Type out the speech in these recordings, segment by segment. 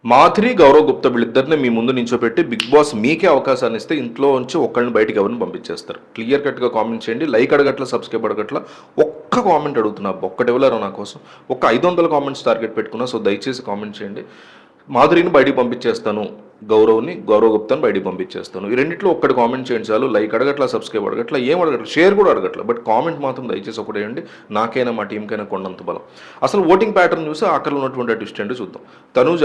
మాధురి, గౌరవ్ గుప్తా వీళ్ళిద్దరిని మీ ముందు నించోపెట్టి big boss మీకే అవకాశాన్ని ఇస్తే ఇంట్లో నుంచి ఒక్కళ్ళని బయటికి ఎవరిని పంపించేస్తారు. క్లియర్ కట్గా కామెంట్ చేయండి. లైక్ అడగట్ల, సబ్స్క్రైబ్ అడగట్ల, ఒక్క కామెంట్ అడుగుతున్నా, ఒక్కటి ఇవ్వలేరు నా కోసం. ఒక్క 500 కామెంట్స్ టార్గెట్ పెట్టుకున్నా. సో దయచేసి కామెంట్ చేయండి. మాధురిని బయటికి పంపించేస్తాను, గౌరవ్ గుప్తాను బయటికి పంపించేస్తాను. ఈ రెండిట్లో ఒక్కటి కామెంట్ చేయండి చాలు. లైక్ అడగట్ల, సబ్స్క్రైబ్ అడగట్ల, ఏం అడగట్ల, షేర్ కూడా అడగట్ల, బట్ కామెంట్ మాత్రం దయచేసి ఒకటి వేయండి. నాకైనా మా టీంకైనా కొండంత బలం. అసలు ఓటింగ్ ప్యాటర్న్ చూసి ఆఖరిలో ఉన్నటువంటి ట్విస్ట్ ఏంటో చూద్దాం. తనూజ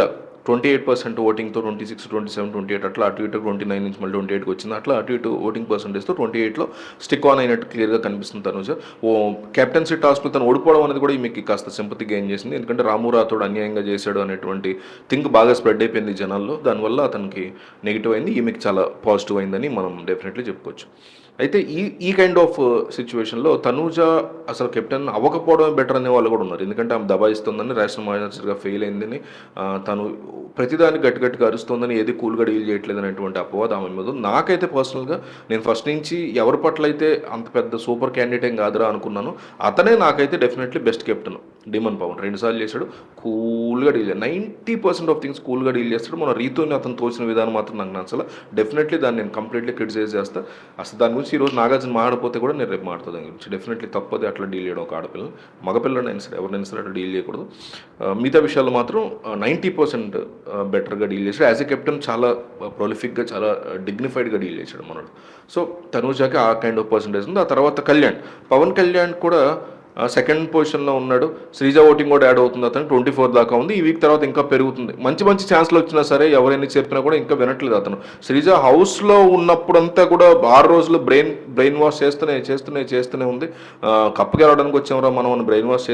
28% ఓటింగ్తో 26, 27, 28 అట్లా అటు ఇటు 29 నుంచి మళ్ళీ 28కి వచ్చింది. అట్లా అటు ఇటు ఓటింగ్ పర్సెంటేజ్తో 28లో స్టిక్ ఆన్ అయినట్టు క్లియర్గా కనిపిస్తుంది తనూజ. కెప్టెన్సీ టాస్క్లో తను ఓడిపోవడం అనేది కూడా మీకు కాస్త సింపతి గెయిన్ చేసింది. ఎందుకంటే రాము రాథోడ్ అన్యాయంగా చేశాడు అనేటువంటి థింక్ బాగా స్ప్రెడ్ అయిపోయింది జనాల్లో. దానివల్ల అతనికి నెగిటివ్ అయింది, ఈమెకి చాలా పాజిటివ్ అయిందని మనం డెఫినెట్లీ చెప్పుకోవచ్చు. అయితే ఈ కైండ్ ఆఫ్ సిచ్యువేషన్లో తనూజ అసలు కెప్టెన్ అవ్వకపోవడమే బెటర్ అనే వాళ్ళు కూడా ఉన్నారు. ఎందుకంటే ఆమె దబాయిస్తుందని, రేషనల్ మేనేజర్గా ఫెయిల్ అయిందని, తను ప్రతిదాన్ని గట్టిగా అరుస్తుందని, ఏది కూల్గా డీల్ చేయట్లేదు అనేటువంటి అపవాదం ఆమె మీద. నాకైతే పర్సనల్గా నేను ఫస్ట్ నుంచి ఎవరి పట్ల అయితే అంత పెద్ద సూపర్ క్యాండిడేట్ ఏం కాదురా అనుకున్నాను, అతనే నాకైతే definitely best captain. Demon Pavan 2 సార్లు చేశాడు, కూల్గా డీల్ చేయాలి. 90% ఆఫ్ థింగ్స్ కూల్గా డీల్ చేస్తాడు. మన రీతోని అతను తోచిన విధానం మాత్రం నాకు నచ్చల. డెఫినెట్లీ దాన్ని నేను కంప్లీట్లీ క్రిటిసైజ్ చేస్తాను. అసలు దాని గురించి ఈరోజు నాగార్జున మాట్లాడిపోతే కూడా నేను రేపు మాట్లాడతాను దాని గురించి. డెఫినెట్లీ తప్పదే అట్లా డీల్ చేయడం. ఒక ఆడపిల్ల, మగపిల్లనైనా సరే ఎవరినైనా సరే అట్లా డీల్ చేయకూడదు. మిగతా విషయాలు మాత్రం 90% బెటర్గా డీల్ చేశాడు. యాజ్ ఎ కెప్టెన్ చాలా ప్రొలిఫిక్గా, చాలా డిగ్నిఫైడ్గా డీల్ చేశాడు మనోడు. సో తనూజాకి ఆ కైండ్ ఆఫ్ పర్సంటేజ్ ఉంది. ఆ తర్వాత పవన్ కళ్యాణ్ కూడా సెకండ్ పొజిషన్లో ఉన్నాడు. శ్రీజ ఓటింగ్ కూడా యాడ్ అవుతుంది, అతను 24 దాకా ఉంది. ఈ వీక్ తర్వాత ఇంకా పెరుగుతుంది. మంచి ఛాన్స్లు వచ్చినా సరే ఎవరైనా చెప్పినా కూడా ఇంకా వినట్లేదు అతను. శ్రీజ హౌస్లో ఉన్నప్పుడంతా కూడా 6 రోజులు బ్రెయిన్ వాష్ చేస్తూనే ఉంది. కప్పు గెలవడానికి వచ్చాంరా మనం, బ్రెయిన్ వాష్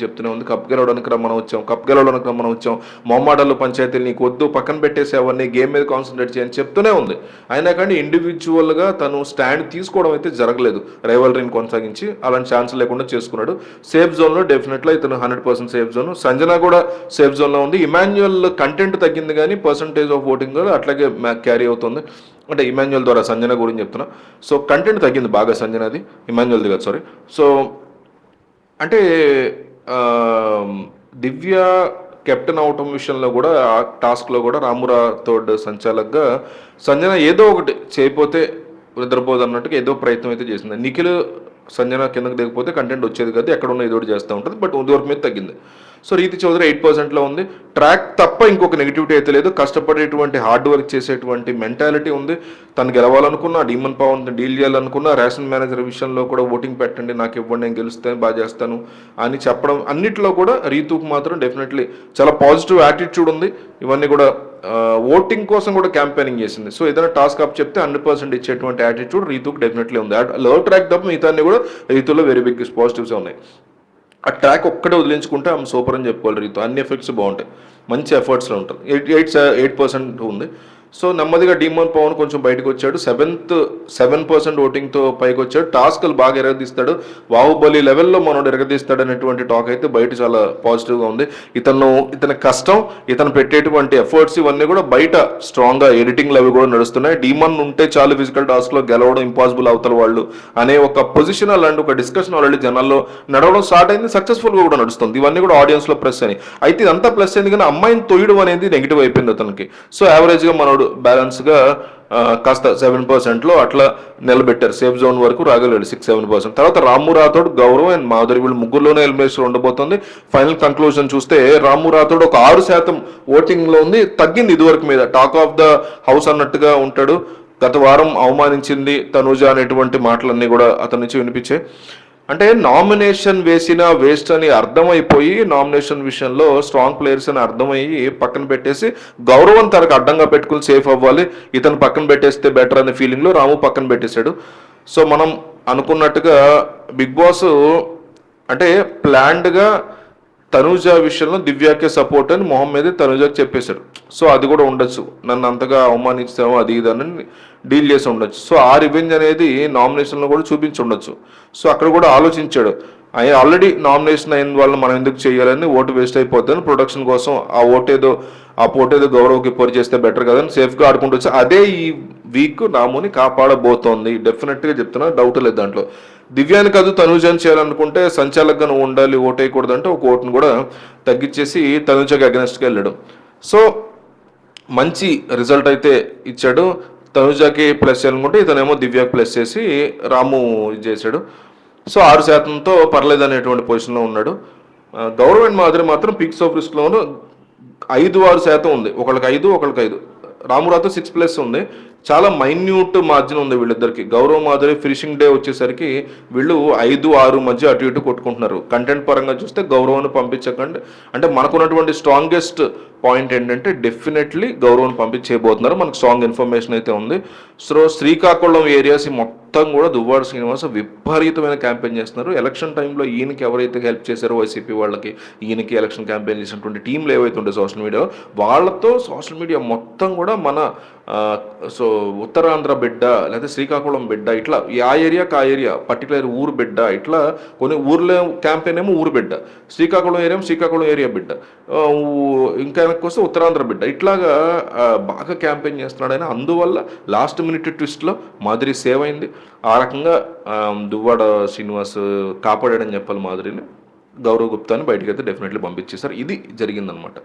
చెప్తూనే ఉంది. కప్పు గెలవడానికి రమ్మనం వచ్చాం, మొమ్మాటలు పంచాయతీలు నీకు వద్దు, పక్కన పెట్టేసేవన్నీ, గేమ్ మీద కాన్సన్ట్రేట్ చేయని చెప్తూనే ఉంది. అయినా కానీ ఇండివిజువల్గా తను స్టాండ్ తీసుకోవడం అయితే జరగలేదు. రైవలరీని కొనసాగించి అలాంటి ఛాన్స్ లేకుండా చేసుకున్నాడు. సేఫ్ జోన్లో డెఫినెట్లీ ఇతను 100% సేఫ్ జోన్. సంజన కూడా సేఫ్ జోన్లో ఉంది. ఇమాన్యుయల్ కంటెంట్ తగ్గింది కానీ పర్సంటేజ్ ఆఫ్ ఓటింగ్ కూడా అట్లాగే క్యారీ అవుతుంది. అంటే ఇమాన్యుయల్ ద్వారా సంజన గురించి చెప్తున్నా. సో కంటెంట్ తగ్గింది బాగా సంజనది, ఇమాన్యుయల్ది కాదు, సారీ. సో అంటే దివ్య కెప్టెన్ అవటం విషయంలో కూడా, ఆ టాస్క్లో కూడా రాథోడ్ సంచాలకుగా సంజన ఏదో ఒకటి చేయకపోతే నిద్రపోదు అన్నట్టుగా ఏదో ప్రయత్నం అయితే చేసింది. నిఖిల్ సంజన కిందకి దిగిపోతే కంటెంట్ వచ్చేది కాదు, ఎక్కడ ఉన్న ఏదో చేస్తూ ఉంటుంది. బట్ ఉద్యోగం మీద తగ్గింది. సో రీతి చౌదరి 8%లో ఉంది. ట్రాక్ తప్ప ఇంకొక నెగిటివిటీ అయితే లేదు. కష్టపడేటువంటి హార్డ్ వర్క్ చేసేటువంటి మెంటాలిటీ ఉంది. తను గెలవాలనుకున్నా, డీమన్ పవన్ డీల్ చేయాలనుకున్నా, రేషన్ మేనేజర్ విషయంలో కూడా ఓటింగ్ పెట్టండి, నాకు ఇవ్వండి, నేను గెలుస్తాను, బాగా చేస్తాను అని చెప్పడం, అన్నిట్లో కూడా రీతుకు మాత్రం డెఫినెట్లీ చాలా పాజిటివ్ యాటిట్యూడ్ ఉంది. ఇవన్నీ కూడా ఓటింగ్ కోసం కూడా క్యాంపెయినింగ్ చేసింది. సో ఏదైనా టాస్క్ అప్ చెప్తే 100% ఇచ్చేటువంటి యాటిట్యూడ్ రీతుకు డెఫినెట్లీ ఉంది. లో ట్రాక్ తప్ప మిగతా కూడా రీతులో వెరీ బిగ్ పాజిటివ్స్ ఉన్నాయి. ఆ ట్రాక్ ఒక్కటే వదిలించుకుంటే ఆమె సూపర్ అని చెప్పుకోవాలి. రీతు అన్ని ఎఫెక్ట్స్ బాగుంటాయి, మంచి ఎఫర్ట్స్లో ఉంటుంది. 8% ఉంది. సో నెమ్మదిగా డీమన్ పవన్ కొంచెం బయటకు వచ్చాడు. 7% ఓటింగ్తో పైకి వచ్చాడు. టాస్క్లు బాగా ఎరగదీస్తాడు. బాహుబలి లెవెల్లో మనోడు ఎరగదీస్తాడు అనేటువంటి టాక్ అయితే బయట చాలా పాజిటివ్గా ఉంది. ఇతని కష్టం, ఇతను పెట్టేటువంటి ఎఫర్ట్స్ ఇవన్నీ కూడా బయట స్ట్రాంగ్గా ఎడిటింగ్లు అవి కూడా నడుస్తున్నాయి. డీమన్ ఉంటే చాలు ఫిజికల్ టాస్క్లో గెలవడం ఇంపాసిబుల్ అవుతారు వాళ్ళు అనే ఒక పొజిషన్, అలాంటి ఒక డిస్కషన్ ఆల్రెడీ జనాల్లో నడవడం స్టార్ట్ అయింది. సక్సెస్ఫుల్గా కూడా నడుస్తుంది. ఇవన్నీ కూడా ఆడియన్స్లో ప్లస్ అని. అయితే ఇదంతా ప్లస్ అయింది కానీ అమ్మాయిని తొయ్యడం అనేది నెగిటివ్ అయిపోయింది అతనికి. సో యావరేజ్గా మనోడు బ్యాలెన్స్గా కాస్త 7%లో అట్లా నిలబెట్టారు. సేఫ్ జోన్ వరకు రాగలేడు 6-7%. తర్వాత రాము రాథోడ్, గౌరవ్ అండ్ మాధురి వీళ్ళు ముగ్గురులోనే ఎలిమినేషన్ ఉండబోతుంది. ఫైనల్ కంక్లూజన్ చూస్తే రాము రాథోడ్ ఒక 6% ఓటింగ్లో ఉంది, తగ్గింది ఇదివరకు మీద. టాక్ ఆఫ్ ద హౌస్ అన్నట్టుగా ఉంటాడు. గత వారం అవమానించింది తనూజ అనేటువంటి మాటలన్నీ కూడా అతని నుంచి వినిపించాయి. అంటే నామినేషన్ వేసిన వేస్ట్ అని అర్థమైపోయి, నామినేషన్ విషయంలో స్ట్రాంగ్ ప్లేయర్స్ అని అర్థమయ్యి పక్కన పెట్టేసి, గౌరవం తనకు అడ్డంగా పెట్టుకుని సేఫ్ అవ్వాలి, ఇతను పక్కన పెట్టేస్తే బెటర్ అనే ఫీలింగ్లో రాము పక్కన పెట్టేశాడు. సో మనం అనుకున్నట్టుగా బిగ్ బాస్ అంటే ప్లాన్డ్గా తనూజ విషయంలో దివ్యాకే సపోర్ట్ అని మొహం మీద తనూజకి చెప్పేశాడు. సో అది కూడా ఉండొచ్చు, నన్ను అంతగా అవమానిస్తామో అది ఇదని డీల్ చేసి ఉండొచ్చు. సో ఆ రివెంజ్ అనేది నామినేషన్లో కూడా చూపించి ఉండొచ్చు. సో అక్కడ కూడా ఆలోచించాడు, ఆల్రెడీ నామినేషన్ అయిన వాళ్ళు మనం ఎందుకు చేయాలని, ఓటు వేస్ట్ అయిపోద్దని ప్రొడక్షన్ కోసం ఆ పోటేదో గౌరవ్కి పొరి చేస్తే బెటర్ కదని సేఫ్గా ఆడుకుంటూ వచ్చి అదే ఈ వీక్ నాముని కాపాడబోతోంది. డెఫినెట్గా చెప్తున్నా, డౌట్ లేదు దాంట్లో. దివ్యాని కాదు తనూజని చేయాలనుకుంటే సంచాలకుగా నువ్వు ఉండాలి, ఓటు వేయకూడదంటే ఒక ఓటును కూడా తగ్గించేసి తనూజకి అగెనెస్ట్గా వెళ్ళడం. సో మంచి రిజల్ట్ అయితే ఇచ్చాడు. తనుజాకి ప్లస్ చేయాలనుకుంటే ఇతనేమో దివ్యాకి ప్లస్ చేసి రాము ఇది చేశాడు. సో 6%తో పర్లేదు అనేటువంటి పొజిషన్లో ఉన్నాడు. గౌరవ్ అండ్ మాధురి మాత్రం పీక్స్ ఆఫ్ రిస్క్లోను 5-6% ఉంది. ఒకళ్ళకి 5, ఒకళ్ళకి 5. రామురాతో 6+ ఉంది. చాలా మైన్యూట్ మార్జిన్ ఉంది వీళ్ళిద్దరికి. గౌరవ్ మాధురి ఫినిషింగ్ డే వచ్చేసరికి వీళ్ళు 5-6 మధ్య అటు ఇటు కొట్టుకుంటున్నారు. కంటెంట్ పరంగా చూస్తే గౌరవ్ను పంపించకండి, అంటే మనకున్నటువంటి స్ట్రాంగెస్ట్ పాయింట్ ఏంటంటే డెఫినెట్లీ గౌరవ్ను పంపించేయబోతున్నారు. మనకు స్ట్రాంగ్ ఇన్ఫర్మేషన్ అయితే ఉంది. సో శ్రీకాకుళం ఏరియాస్ మొత్తం కూడా దువ్వాడ శ్రీనివాస్ విపరీతమైన క్యాంపెయిన్ చేస్తున్నారు. ఎలక్షన్ టైంలో ఈయనకి ఎవరైతే హెల్ప్ చేశారో వైసీపీ వాళ్ళకి, ఈయనకి ఎలక్షన్ క్యాంపెయిన్ చేసినటువంటి టీంలు ఏవైతే ఉంటే సోషల్ మీడియాలో, వాళ్ళతో సోషల్ మీడియా మొత్తం కూడా మన సో ఉత్తరాంధ్ర బిడ్డ లేదా శ్రీకాకుళం బిడ్డ, ఇట్లా ఆ ఏరియాకి ఆ ఏరియా పర్టికులర్ ఊరు బిడ్డ, ఇట్లా కొన్ని ఊర్లో క్యాంపెయిన్ ఏమో ఊరు బిడ్డ, శ్రీకాకుళం ఏరియా బిడ్డ, ఇంకా వెనక్కి వస్తే ఉత్తరాంధ్ర బిడ్డ, ఇట్లాగా బాగా క్యాంపెయిన్ చేస్తున్నాడు ఆయన. అందువల్ల లాస్ట్ మినిట్ ట్విస్ట్లో మాధురి సేవ్ అయింది. ఆ రకంగా దువ్వాడ శ్రీనివాస్ కాపాడాడని చెప్పాలి మాధురిని. గౌరవ్ గుప్తాని బయటకు అయితే డెఫినెట్లీ పంపించేశారు. ఇది జరిగిందనమాట.